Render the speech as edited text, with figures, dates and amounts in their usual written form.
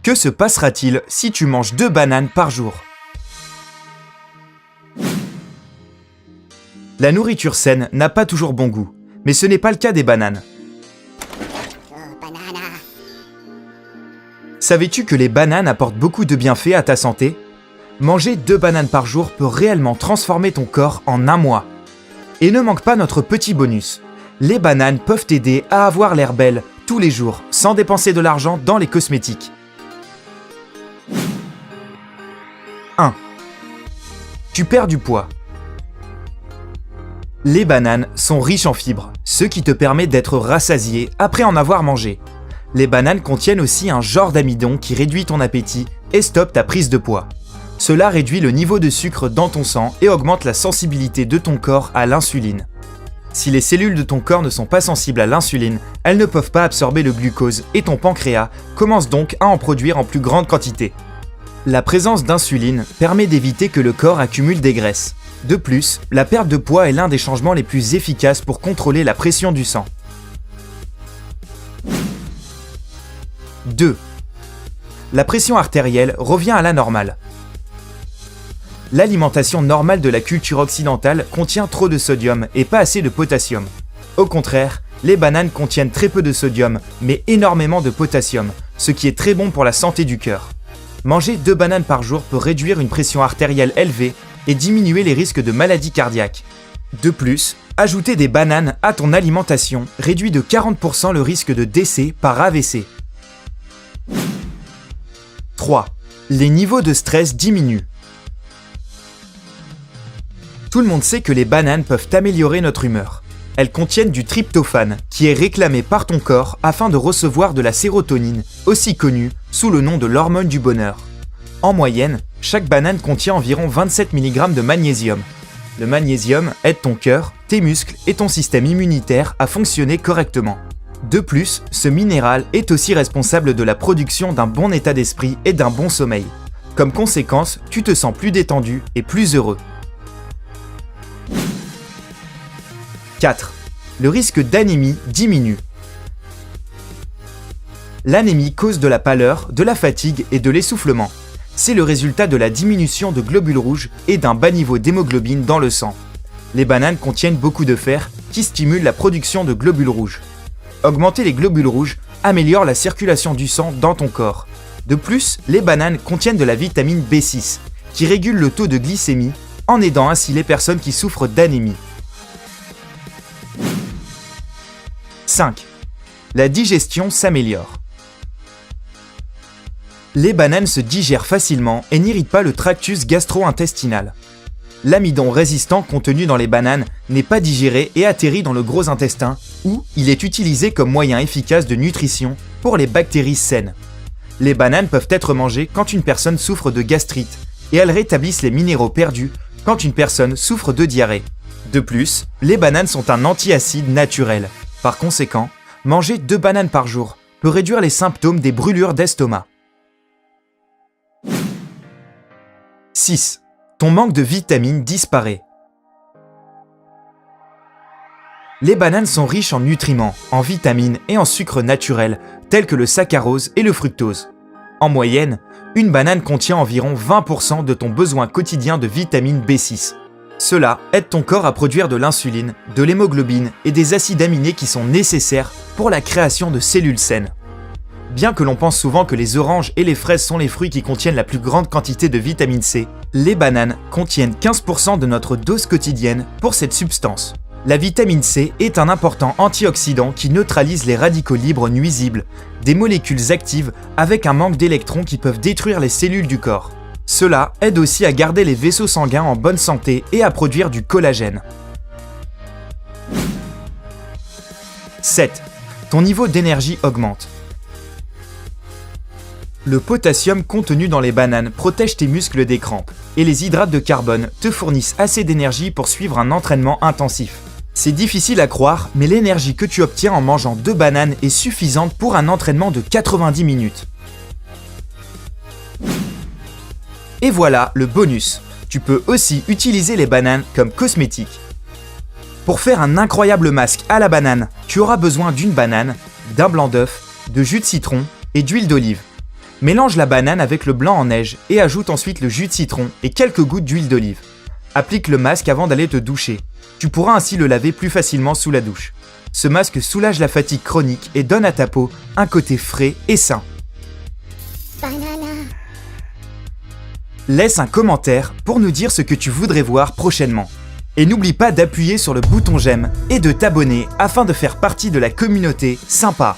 Que se passera-t-il si tu manges 2 bananes par jour? La nourriture saine n'a pas toujours bon goût, mais ce n'est pas le cas des bananes. Savais-tu que les bananes apportent beaucoup de bienfaits à ta santé? Manger 2 bananes par jour peut réellement transformer ton corps en un mois. Et ne manque pas notre petit bonus. Les bananes peuvent t'aider à avoir l'air belle tous les jours, sans dépenser de l'argent dans les cosmétiques. 1. Tu perds du poids. Les bananes sont riches en fibres, ce qui te permet d'être rassasié après en avoir mangé. Les bananes contiennent aussi un genre d'amidon qui réduit ton appétit et stoppe ta prise de poids. Cela réduit le niveau de sucre dans ton sang et augmente la sensibilité de ton corps à l'insuline. Si les cellules de ton corps ne sont pas sensibles à l'insuline, elles ne peuvent pas absorber le glucose et ton pancréas commence donc à en produire en plus grande quantité. La présence d'insuline permet d'éviter que le corps accumule des graisses. De plus, la perte de poids est l'un des changements les plus efficaces pour contrôler la pression du sang. 2. La pression artérielle revient à la normale. L'alimentation normale de la culture occidentale contient trop de sodium et pas assez de potassium. Au contraire, les bananes contiennent très peu de sodium, mais énormément de potassium, ce qui est très bon pour la santé du cœur. Manger 2 bananes par jour peut réduire une pression artérielle élevée et diminuer les risques de maladies cardiaques. De plus, ajouter des bananes à ton alimentation réduit de 40% le risque de décès par AVC. 3. Les niveaux de stress diminuent. Tout le monde sait que les bananes peuvent améliorer notre humeur. Elles contiennent du tryptophane, qui est réclamé par ton corps afin de recevoir de la sérotonine, aussi connue sous le nom de l'hormone du bonheur. En moyenne, chaque banane contient environ 27 mg de magnésium. Le magnésium aide ton cœur, tes muscles et ton système immunitaire à fonctionner correctement. De plus, ce minéral est aussi responsable de la production d'un bon état d'esprit et d'un bon sommeil. Comme conséquence, tu te sens plus détendu et plus heureux. 4. Le risque d'anémie diminue. L'anémie cause de la pâleur, de la fatigue et de l'essoufflement. C'est le résultat de la diminution de globules rouges et d'un bas niveau d'hémoglobine dans le sang. Les bananes contiennent beaucoup de fer qui stimule la production de globules rouges. Augmenter les globules rouges améliore la circulation du sang dans ton corps. De plus, les bananes contiennent de la vitamine B6 qui régule le taux de glycémie en aidant ainsi les personnes qui souffrent d'anémie. 5. La digestion s'améliore. Les bananes se digèrent facilement et n'irritent pas le tractus gastro-intestinal. L'amidon résistant contenu dans les bananes n'est pas digéré et atterrit dans le gros intestin où il est utilisé comme moyen efficace de nutrition pour les bactéries saines. Les bananes peuvent être mangées quand une personne souffre de gastrite et elles rétablissent les minéraux perdus quand une personne souffre de diarrhée. De plus, les bananes sont un antiacide naturel. Par conséquent, manger 2 bananes par jour peut réduire les symptômes des brûlures d'estomac. 6. Ton manque de vitamines disparaît. Les bananes sont riches en nutriments, en vitamines et en sucres naturels, tels que le saccharose et le fructose. En moyenne, une banane contient environ 20% de ton besoin quotidien de vitamine B6. Cela aide ton corps à produire de l'insuline, de l'hémoglobine et des acides aminés qui sont nécessaires pour la création de cellules saines. Bien que l'on pense souvent que les oranges et les fraises sont les fruits qui contiennent la plus grande quantité de vitamine C, les bananes contiennent 15% de notre dose quotidienne pour cette substance. La vitamine C est un important antioxydant qui neutralise les radicaux libres nuisibles, des molécules actives avec un manque d'électrons qui peuvent détruire les cellules du corps. Cela aide aussi à garder les vaisseaux sanguins en bonne santé et à produire du collagène. 7. Ton niveau d'énergie augmente. Le potassium contenu dans les bananes protège tes muscles des crampes et les hydrates de carbone te fournissent assez d'énergie pour suivre un entraînement intensif. C'est difficile à croire, mais l'énergie que tu obtiens en mangeant 2 bananes est suffisante pour un entraînement de 90 minutes. Et voilà le bonus. Tu peux aussi utiliser les bananes comme cosmétiques. Pour faire un incroyable masque à la banane, tu auras besoin d'une banane, d'un blanc d'œuf, de jus de citron et d'huile d'olive. Mélange la banane avec le blanc en neige et ajoute ensuite le jus de citron et quelques gouttes d'huile d'olive. Applique le masque avant d'aller te doucher. Tu pourras ainsi le laver plus facilement sous la douche. Ce masque soulage la fatigue chronique et donne à ta peau un côté frais et sain. Banana. Laisse un commentaire pour nous dire ce que tu voudrais voir prochainement. Et n'oublie pas d'appuyer sur le bouton j'aime et de t'abonner afin de faire partie de la communauté sympa.